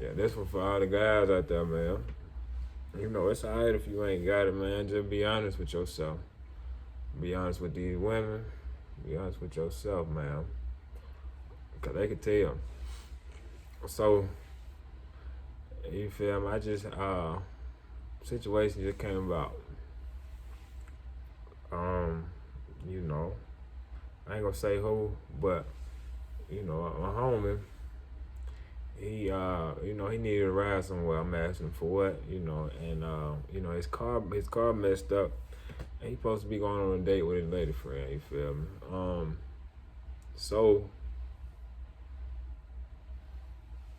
Yeah, this one for all the guys out there, man. You know, it's alright if you ain't got it, man. Just be honest with yourself. Be honest with these women. Be honest with yourself, man. Because they can tell. So, you feel me? Situation just came about. Um, you know, I ain't gonna say who, but, my homie, he needed a ride somewhere. I'm asking for what, and his car messed up. And he supposed to be going on a date with his lady friend, you feel me? So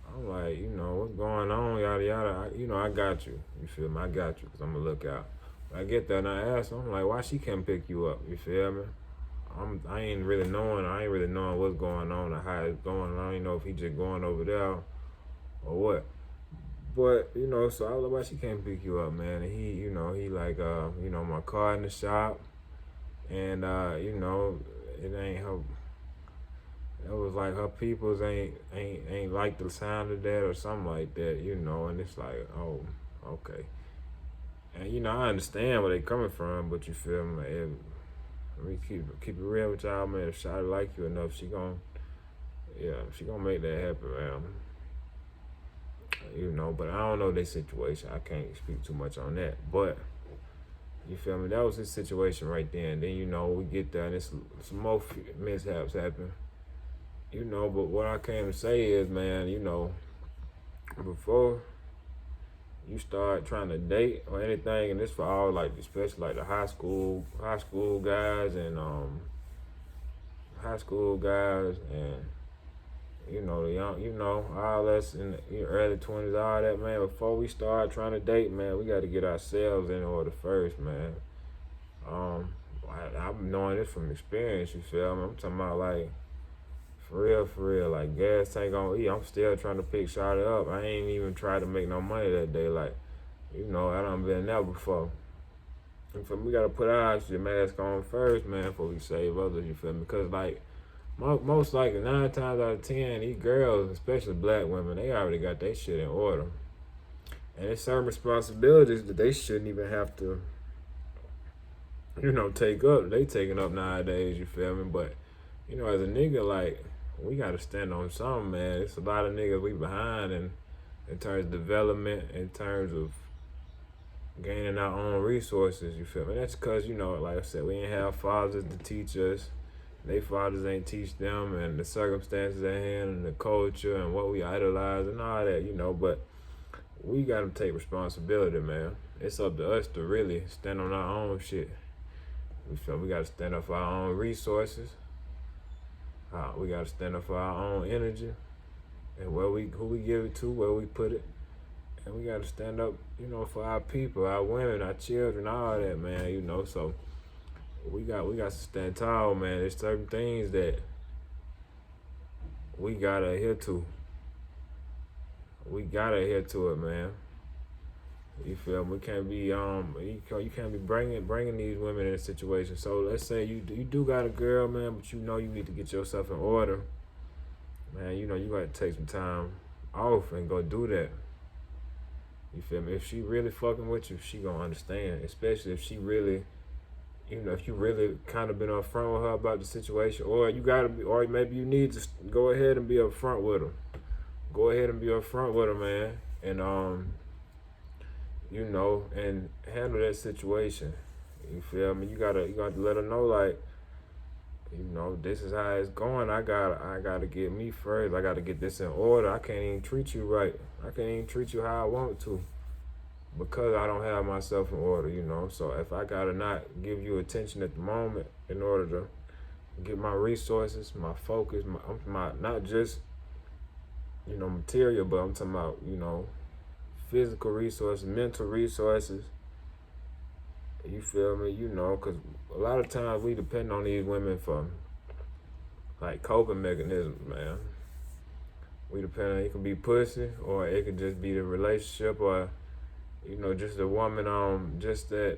I'm like, what's going on, yada yada. I got you. You feel me? I got you, cause I'm gonna look out. But I get there and I ask him, I'm like, why she can't pick you up? You feel me? I ain't really knowing what's going on or how it's going. I don't know if he just going over there or what. But, so I was like, why she can't pick you up, man? And he like, my car in the shop. And, it ain't her. It was like her peoples ain't like the sound of that or something like that, and it's like, oh, okay. And, I understand where they coming from, but you feel me? Let me keep it real with y'all, man. If Shoutout like you enough, she gonna make that happen, man. But I don't know their situation. I can't speak too much on that. But you feel me? That was his situation right there. And then we get there and some more mishaps happen. But what I came to say is, man, before you start trying to date or anything, and this for all like especially like the high school guys and the young, all us in the early 20s, all that, man. Before we start trying to date, man, we got to get ourselves in order first, man. I'm knowing this from experience. You feel me? I'm talking about like for real, like gas tank on E. I'm still trying to pick Shoutout up. I ain't even tried to make no money that day. Like, I done been there before. And we gotta put our mask on first, man, before we save others. You feel me? Because like most likely 9 times out of 10, these girls, especially black women, they already got their shit in order. And there's certain responsibilities that they shouldn't even have to, take up. They taking up nowadays, you feel me? But, as a nigga, like, we gotta stand on something, man. It's a lot of niggas we behind in terms of development, in terms of gaining our own resources, you feel me? That's because, like I said, we ain't have fathers to teach us. They fathers ain't teach them, and the circumstances at hand and the culture and what we idolize and all that, but we gotta take responsibility, man. It's up to us to really stand on our own shit. We feel we gotta stand up for our own resources. We gotta stand up for our own energy and who we give it to, where we put it. And we gotta stand up, for our people, our women, our children, all that, man, so we got to stand tall, man. There's certain things that we gotta adhere to. We gotta adhere to it, man. You feel me? We can't be you can't be bringing these women in a situation. So let's say you do got a girl, man, but you need to get yourself in order, man. You got to take some time off and go do that. You feel me? If she really fucking with you, she gonna understand. Especially if she really, if you really kind of been upfront with her about the situation, or or maybe you need to go ahead and be upfront with her. Go ahead and be upfront with her, man, and and handle that situation. You feel me? You gotta let her know, like, this is how it's going. I gotta get me first. I gotta get this in order. I can't even treat you right. I can't even treat you how I want to because I don't have myself in order, So if I gotta not give you attention at the moment in order to get my resources, my focus, my not just, material, but I'm talking about, physical resources, mental resources. You feel me? Because a lot of times we depend on these women for like coping mechanisms, man. We depend on it can be pussy, or it could just be the relationship, or just a woman just that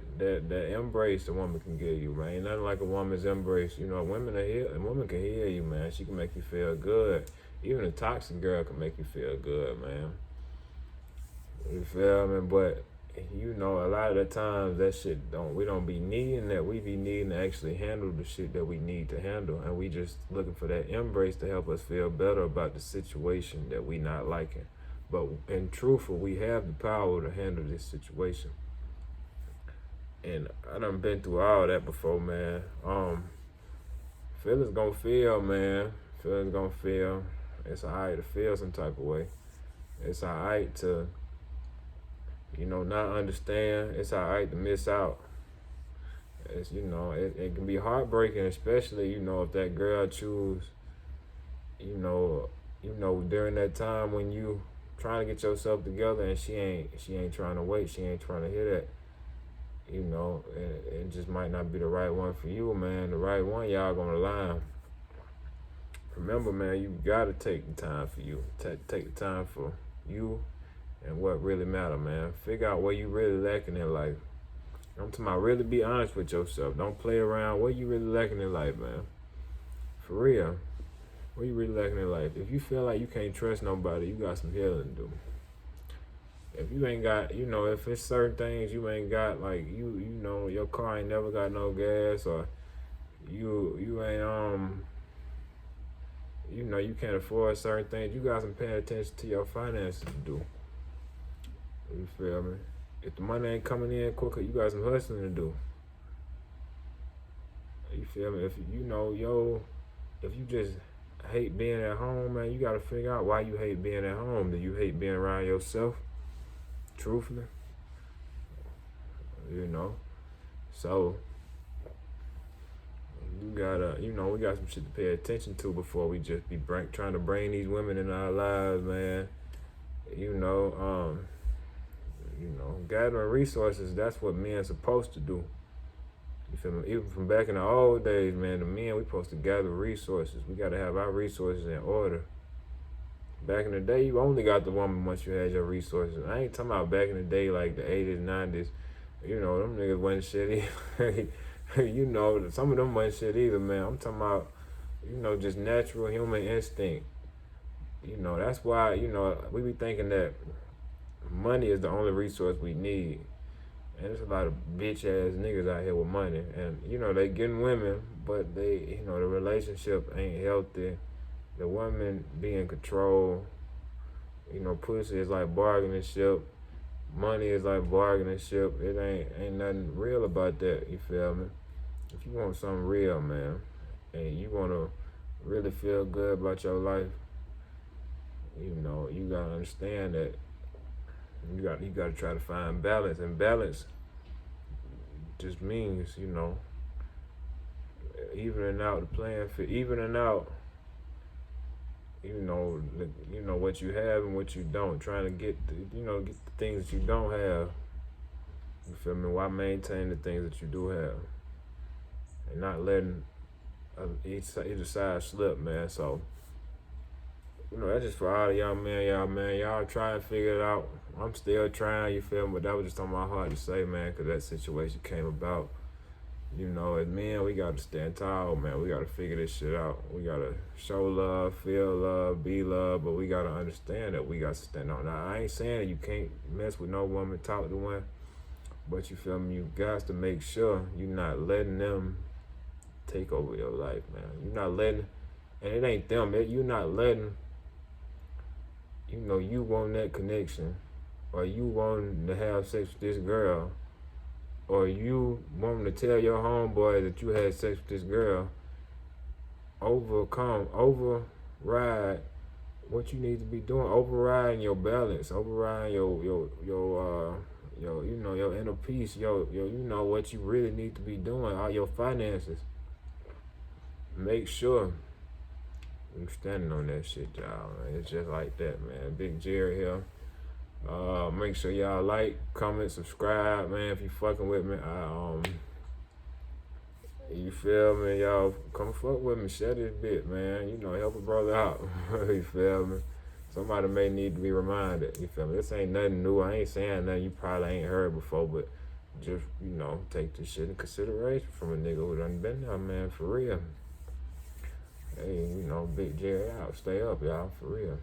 embrace a woman can give you, man. Ain't nothing like a woman's embrace. Women are here, and women can heal you, man. She can make you feel good. Even a toxic girl can make you feel good, man. You feel me? But a lot of the times that shit we don't be needing that. We be needing to actually handle the shit that we need to handle, and we just looking for that embrace to help us feel better about the situation that we not liking. But in truthful, we have the power to handle this situation. And I done been through all that before, man. Feelings gonna feel, man. Feelings gonna feel. It's alright to feel some type of way. It's alright to, not understand. It's alright to miss out. It's, it can be heartbreaking, especially, if that girl choose, during that time when you trying to get yourself together and she ain't trying to wait. She ain't trying to hear that. It just might not be the right one for you, man. The right one, y'all gonna align. Remember, man, you gotta take the time for you. Take the time for you and what really matter, man. Figure out where you really lacking in life. I'm talking about really be honest with yourself. Don't play around. What you really lacking in life, man? For real. What you really lacking in life? If you feel like you can't trust nobody, you got some healing to do. If you ain't got, if it's certain things you ain't got, like your car ain't never got no gas, or you ain't you can't afford certain things, you got some paying attention to your finances to do. You feel me? If the money ain't coming in quicker, you got some hustling to do. You feel me? If if you just hate being at home, man, you gotta figure out why you hate being at home. Do you hate being around yourself? Truthfully, so you gotta, we got some shit to pay attention to before we just be trying to bring these women in our lives, man. Gathering resources, that's what men supposed to do. You feel me? Even from back in the old days, man, the men, we supposed to gather resources. We gotta have our resources in order. Back in the day, you only got the woman once you had your resources. I ain't talking about back in the day, like the 80s, 90s. Them niggas wasn't shit either. Some of them wasn't shit either, man. I'm talking about, just natural human instinct. That's why, we be thinking that money is the only resource we need. And there's a lot of bitch ass niggas out here with money. And, they getting women, but they, the relationship ain't healthy. The woman be in control. Pussy is like bargaining ship. Money is like bargaining ship. It ain't nothing real about that, you feel me? If you want something real, man, and you want to really feel good about your life, you got to understand that you got to try to find balance. And balance just means, evening out the playing field, evening out, what you have and what you don't. Trying to get get the things that you don't have. You feel me? Why maintain the things that you do have, and not letting either side slip, man. So, that's just for all of y'all, man. Y'all try and figure it out. I'm still trying, you feel me? But that was just on my heart to say, man, because that situation came about. As men, we got to stand tall, man. We got to figure this shit out. We got to show love, feel love, be love, but we got to understand that we got to stand on. Now, I ain't saying that you can't mess with no woman, talk to one, but you feel me? You got to make sure you're not letting them take over your life, man. You're not letting, and it ain't them, you're not letting, you want that connection, or you want to have sex with this girl, or you want to tell your homeboy that you had sex with this girl, override what you need to be doing, overriding your balance, overriding your inner peace, what you really need to be doing, all your finances. Make sure I'm standing on that shit, y'all, man. It's just like that, man. Big Jerry here. Make sure y'all like, comment, subscribe, man, if you fucking with me. You feel me, y'all? Come fuck with me, share this bit, man. Help a brother out. You feel me? Somebody may need to be reminded. You feel me? This ain't nothing new. I ain't saying nothing you probably ain't heard before, but just, take this shit in consideration from a nigga who done been there, man, for real. Hey, Big Jerry out. Stay up, y'all, for real.